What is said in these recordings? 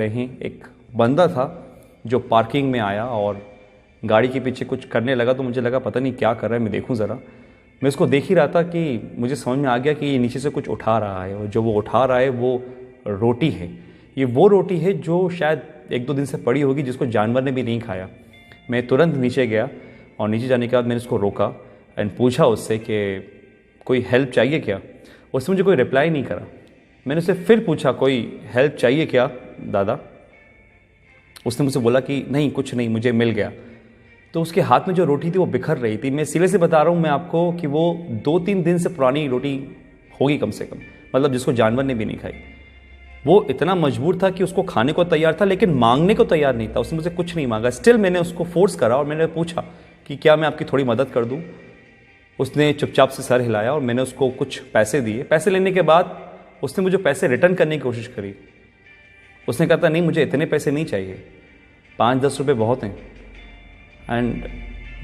कहीं एक बंदा था जो पार्किंग में आया और गाड़ी के पीछे कुछ करने लगा, तो मुझे लगा पता नहीं क्या कर रहा है, मैं देखूं ज़रा। मैं उसको देख ही रहा था कि मुझे समझ में आ गया कि ये नीचे से कुछ उठा रहा है, और जो वो उठा रहा है वो रोटी है। ये वो रोटी है जो शायद 1-2 दिन से पड़ी होगी, जिसको जानवर ने भी नहीं खाया। मैं तुरंत नीचे गया और नीचे जाने के बाद मैंने उसको रोका एंड पूछा उससे कि कोई हेल्प चाहिए क्या। उसने मुझे कोई रिप्लाई नहीं करा। मैंने उससे फिर पूछा कोई हेल्प चाहिए क्या दादा। उसने मुझसे बोला कि नहीं कुछ नहीं, मुझे मिल गया। तो उसके हाथ में जो रोटी थी वो बिखर रही थी। मैं सिरे से बता रहा हूँ मैं आपको कि वो 2-3 दिन से पुरानी रोटी होगी कम से कम, मतलब जिसको जानवर ने भी नहीं खाई। वो इतना मजबूर था कि उसको खाने को तैयार था, लेकिन मांगने को तैयार नहीं था। उसने मुझसे कुछ नहीं मांगा। स्टिल मैंने उसको फोर्स करा और मैंने पूछा कि क्या मैं आपकी थोड़ी मदद कर दूँ। उसने चुपचाप से सर हिलाया और मैंने उसको कुछ पैसे दिए। पैसे लेने के बाद उसने मुझे पैसे रिटर्न करने की कोशिश करी। उसने कहा था नहीं मुझे इतने पैसे नहीं चाहिए, 5-10 रुपये बहुत हैं। एंड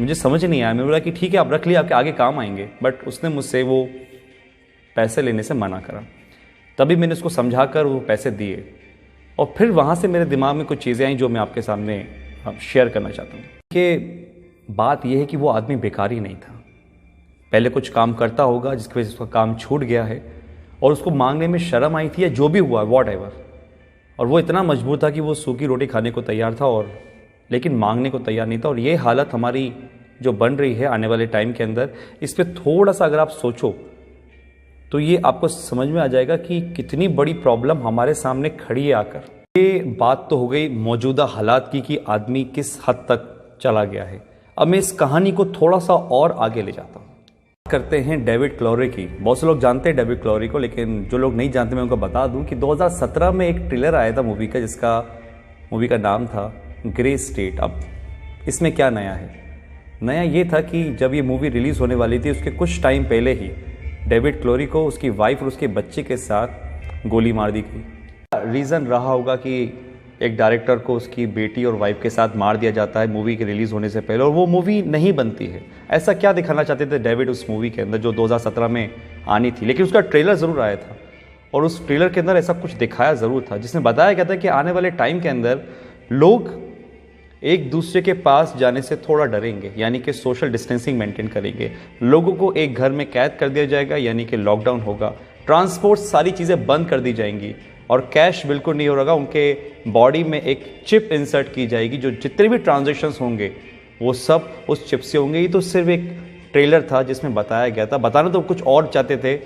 मुझे समझ नहीं आया। मैं बोला कि ठीक है आप रख लिया, आपके आगे काम आएंगे। बट उसने मुझसे वो पैसे लेने से मना करा। तभी मैंने उसको समझा कर वो पैसे दिए, और फिर वहाँ से मेरे दिमाग में कुछ चीज़ें आई जो मैं आपके सामने शेयर करना चाहता हूँ। कि बात यह है कि वो आदमी बेकारी नहीं था, पहले कुछ काम करता होगा जिसकी वजह से उसका काम छूट गया है, और उसको मांगने में शर्म आई थी या जो भी हुआ वॉट एवर। और वो इतना मजबूर था कि वो सूखी रोटी खाने को तैयार था, और लेकिन मांगने को तैयार नहीं था। और ये हालत हमारी जो बन रही है आने वाले टाइम के अंदर, इस पर थोड़ा सा अगर आप सोचो तो ये आपको समझ में आ जाएगा कि कितनी बड़ी प्रॉब्लम हमारे सामने खड़ी है आकर। ये बात तो हो गई मौजूदा हालात की कि आदमी किस हद तक चला गया है। अब मैं इस कहानी को थोड़ा सा और आगे ले जाता हूँ। करते हैं डेविड क्लोरे की। बहुत से लोग जानते हैं डेविड क्लोरे को, लेकिन जो लोग नहीं जानते मैं उनको बता दूं कि 2017 में एक ट्रेलर आया था मूवी का, जिसका मूवी का नाम था ग्रे स्टेट। अब इसमें क्या नया है? नया ये था कि जब ये मूवी रिलीज़ होने वाली थी उसके कुछ टाइम पहले ही डेविड क्लोरे को उसकी वाइफ और उसके बच्चे के साथ गोली मार दी गई। रीज़न रहा होगा कि एक डायरेक्टर को उसकी बेटी और वाइफ के साथ मार दिया जाता है मूवी के रिलीज़ होने से पहले, और वो मूवी नहीं बनती है। ऐसा क्या दिखाना चाहते थे डेविड उस मूवी के अंदर जो 2017 में आनी थी, लेकिन उसका ट्रेलर ज़रूर आया था। और उस ट्रेलर के अंदर ऐसा कुछ दिखाया ज़रूर था जिसमें बताया गया था कि आने वाले टाइम के अंदर लोग एक दूसरे के पास जाने से थोड़ा डरेंगे, यानी कि सोशल डिस्टेंसिंग मेंटेन करेंगे। लोगों को एक घर में कैद कर दिया जाएगा, यानी कि लॉकडाउन होगा। ट्रांसपोर्ट सारी चीज़ें बंद कर दी जाएंगी, और कैश बिल्कुल नहीं होगा। उनके बॉडी में एक चिप इंसर्ट की जाएगी, जो जितने भी ट्रांजैक्शंस होंगे वो सब उस चिप से होंगे। ये तो सिर्फ एक ट्रेलर था जिसमें बताया गया था। बताना तो कुछ और चाहते थे,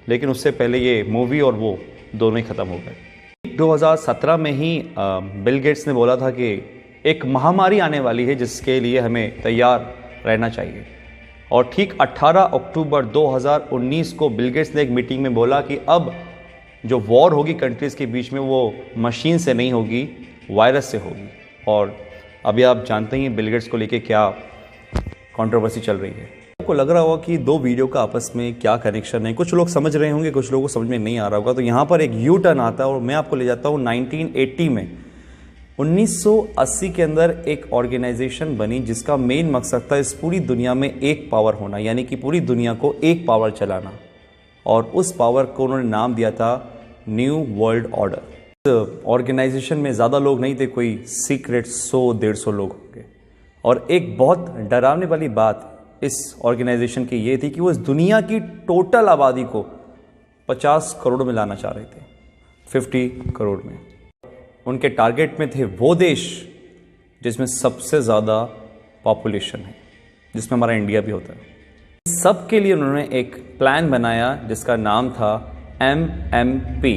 लेकिन उससे पहले ये मूवी और वो दोनों ही ख़त्म हो गए। 2017 में ही बिल गेट्स ने बोला था कि एक महामारी आने वाली है जिसके लिए हमें तैयार रहना चाहिए। और ठीक 18 अक्टूबर 2019 को बिल गेट्स ने एक मीटिंग में बोला कि अब जो वॉर होगी कंट्रीज़ के बीच में वो मशीन से नहीं होगी, वायरस से होगी। और अभी आप जानते हैं बिल गेट्स को लेके क्या कंट्रोवर्सी चल रही है। आपको लग रहा होगा कि दो वीडियो का आपस में क्या कनेक्शन है। कुछ लोग समझ रहे होंगे, कुछ लोगों को समझ में नहीं आ रहा होगा। तो यहाँ पर एक यू टर्न आता है और मैं आपको ले जाता हूँ 1980 में। 1980 के अंदर एक ऑर्गेनाइजेशन बनी जिसका मेन मकसद था इस पूरी दुनिया में एक पावर होना, यानी कि पूरी दुनिया को एक पावर चलाना। और उस पावर को उन्होंने नाम दिया था न्यू वर्ल्ड ऑर्डर। ऑर्गेनाइजेशन में ज़्यादा लोग नहीं थे, कोई सीक्रेट 100-150 लोग होंगे। और एक बहुत डरावने वाली बात इस ऑर्गेनाइजेशन की ये थी कि वो इस दुनिया की टोटल आबादी को 50 करोड़ में लाना चाह रहे थे, 50 करोड़ में। उनके टारगेट में थे वो देश जिसमें सबसे ज़्यादा पॉपुलेशन है, जिसमें हमारा इंडिया भी होता है। सबके लिए उन्होंने एक प्लान बनाया जिसका नाम था MMP,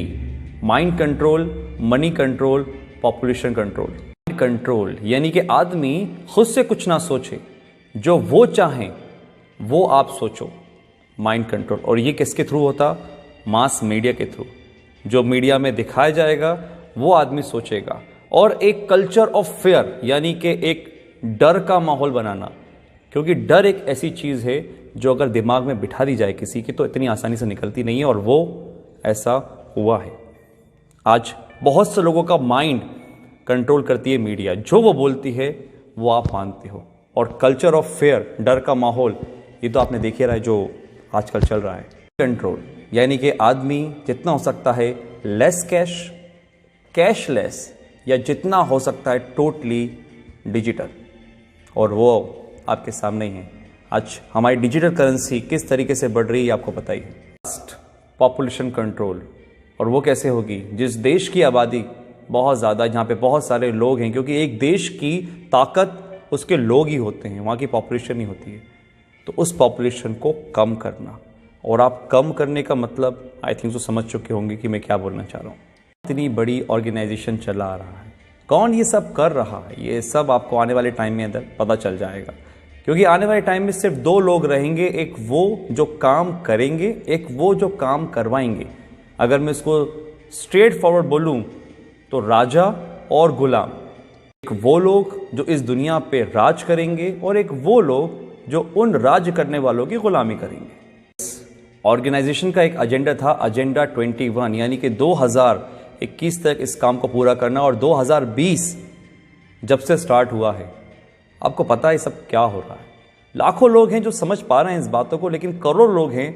mind control, money control, population control. Control यानी कि आदमी खुद से कुछ ना सोचे, जो वो चाहें वो आप सोचो, माइंड कंट्रोल। और ये किसके थ्रू होता? मास मीडिया के थ्रू। जो मीडिया में दिखाया जाएगा वो आदमी सोचेगा। और एक कल्चर ऑफ फेयर, यानी कि एक डर का माहौल बनाना, क्योंकि डर एक ऐसी चीज़ है जो अगर दिमाग में बिठा दी जाए किसी की तो इतनी आसानी से निकलती नहीं है। और वो ऐसा हुआ है। आज बहुत से लोगों का माइंड कंट्रोल करती है मीडिया, जो वो बोलती है वो आप मानते हो। और कल्चर ऑफ फेयर, डर का माहौल, ये तो आपने देख ही रहा है जो आजकल चल रहा है। कंट्रोल यानी कि आदमी जितना हो सकता है लेस कैश, कैशलेस, या जितना हो सकता है टोटली डिजिटल, और वो आपके सामने ही है। आज हमारी डिजिटल करेंसी किस तरीके से बढ़ रही है आपको पता ही है। पॉपुलेशन कंट्रोल, और वो कैसे होगी? जिस देश की आबादी बहुत ज़्यादा, जहाँ पे बहुत सारे लोग हैं, क्योंकि एक देश की ताकत उसके लोग ही होते हैं, वहाँ की पॉपुलेशन ही होती है। तो उस पॉपुलेशन को कम करना, और आप कम करने का मतलब आई थिंक तो समझ चुके होंगे कि मैं क्या बोलना चाह रहा हूँ। इतनी बड़ी ऑर्गेनाइजेशन चला रहा है, कौन ये सब कर रहा है, ये सब आपको आने वाले टाइम में अंदर पता चल जाएगा। क्योंकि आने वाले टाइम में सिर्फ दो लोग रहेंगे, एक वो जो काम करेंगे, एक वो जो काम करवाएंगे। अगर मैं इसको स्ट्रेट फॉरवर्ड बोलूं तो राजा और गुलाम। एक वो लोग जो इस दुनिया पे राज करेंगे, और एक वो लोग जो उन राज करने वालों की गुलामी करेंगे। ऑर्गेनाइजेशन का एक एजेंडा था, एजेंडा 21, यानी कि 2021 तक इस काम को पूरा करना, और 2020 जब से स्टार्ट हुआ है, आपको पता है सब क्या हो रहा है। लाखों लोग हैं जो समझ पा रहे हैं इस बातों को, लेकिन करोड़ लोग हैं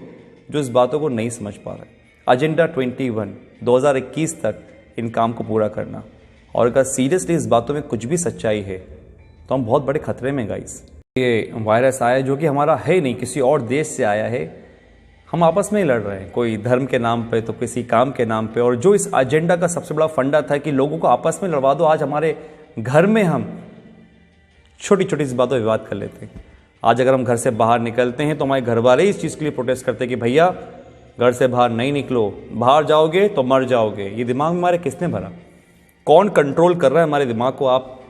जो इस बातों को नहीं समझ पा रहे। एजेंडा 21 2021 तक इन काम को पूरा करना, और अगर सीरियसली इस बातों में कुछ भी सच्चाई है तो हम बहुत बड़े खतरे में गाइस। ये वायरस आया जो कि हमारा है नहीं, किसी और देश से आया है। हम आपस में ही लड़ रहे हैं, कोई धर्म के नाम पे तो किसी काम के नाम पे। और जो इस एजेंडा का सबसे बड़ा फंडा था कि लोगों को आपस में लड़वा दो, आज हमारे घर में हम छोटी छोटी सी बातों पर विवाद कर लेते हैं। आज अगर हम घर से बाहर निकलते हैं तो हमारे घर वाले इस चीज़ के लिए प्रोटेस्ट करते हैं कि भैया घर से बाहर नहीं निकलो, बाहर जाओगे तो मर जाओगे। ये दिमाग में हमारे किसने भरा? कौन कंट्रोल कर रहा है हमारे दिमाग को? आप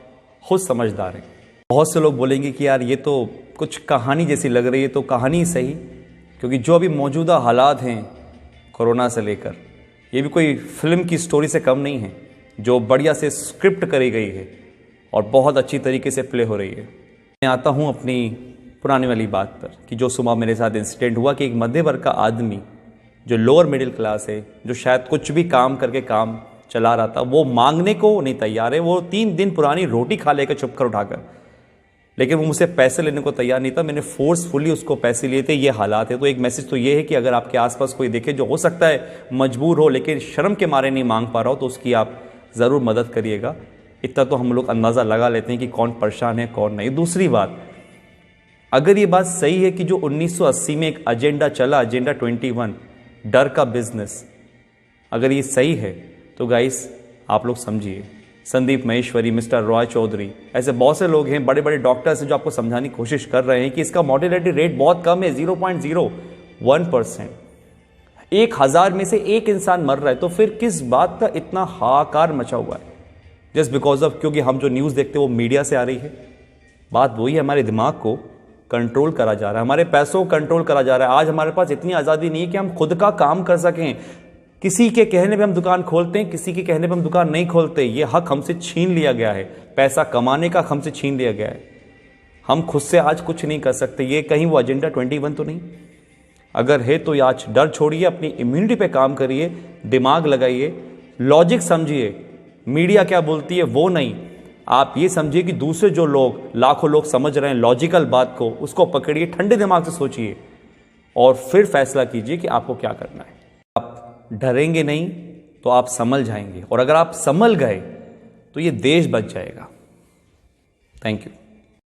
खुद समझदार हैं। बहुत से लोग बोलेंगे कि यार ये तो कुछ कहानी जैसी लग रही है, तो कहानी सही, क्योंकि जो अभी मौजूदा हालात हैं कोरोना से लेकर, ये भी कोई फिल्म की स्टोरी से कम नहीं है, जो बढ़िया से स्क्रिप्ट करी गई है और बहुत अच्छी तरीके से प्ले हो रही है। मैं आता हूँ अपनी पुरानी वाली बात पर कि जो सुबह मेरे साथ इंसिडेंट हुआ कि एक मध्य वर्ग का आदमी जो लोअर मिडिल क्लास है, जो शायद कुछ भी काम करके काम चला रहा था, वो मांगने को नहीं तैयार है। वो 3 दिन पुरानी रोटी खा लेकर छुप कर उठाकर, लेकिन वो मुझसे पैसे लेने को तैयार नहीं था। मैंने फोर्सफुली उसको पैसे लिए थे। ये हालात है। तो एक मैसेज तो ये है कि अगर आपके आसपास कोई देखे जो हो सकता है मजबूर हो, लेकिन शर्म के मारे नहीं मांग पा रहा हो, तो उसकी आप ज़रूर मदद करिएगा। इतना तो हम लोग अंदाज़ा लगा लेते हैं कि कौन परेशान है कौन नहीं। दूसरी बात, अगर ये बात सही है कि जो 1980 में एक एजेंडा चला, एजेंडा 21, डर का बिजनेस, अगर ये सही है तो गाइस आप लोग समझिए, संदीप महेश्वरी, मिस्टर रॉय चौधरी, ऐसे बहुत से लोग हैं, बड़े बड़े डॉक्टर्स हैं जो आपको समझाने की कोशिश कर रहे हैं कि इसका मॉर्टेलिटी रेट बहुत कम है, 0.01%। 1000 में से एक इंसान मर रहा है, तो फिर किस बात का इतना हाहाकार मचा हुआ है? जस्ट बिकॉज ऑफ, क्योंकि हम जो न्यूज़ देखते हैं वो मीडिया से आ रही है। बात वही है, हमारे दिमाग को कंट्रोल करा जा रहा है, हमारे पैसों को कंट्रोल करा जा रहा है। आज हमारे पास इतनी आज़ादी नहीं है कि हम खुद का काम कर सकें। किसी के कहने पे हम दुकान खोलते हैं, किसी के कहने पे हम दुकान नहीं खोलते। ये हक हमसे छीन लिया गया है, पैसा कमाने का हमसे छीन लिया गया है। हम खुद से आज कुछ नहीं कर सकते। ये कहीं वो एजेंडा 21 तो नहीं? अगर है तो आज डर छोड़िए, अपनी इम्यूनिटी पे काम करिए, दिमाग लगाइए, लॉजिक समझिए। मीडिया क्या बोलती है वो नहीं, आप ये समझिए कि दूसरे जो लोग, लाखों लोग समझ रहे हैं लॉजिकल बात को, उसको पकड़िए, ठंडे दिमाग से सोचिए और फिर फैसला कीजिए कि आपको क्या करना है। आप डरेंगे नहीं तो आप संभल जाएंगे, और अगर आप संभल गए तो ये देश बच जाएगा। Thank you.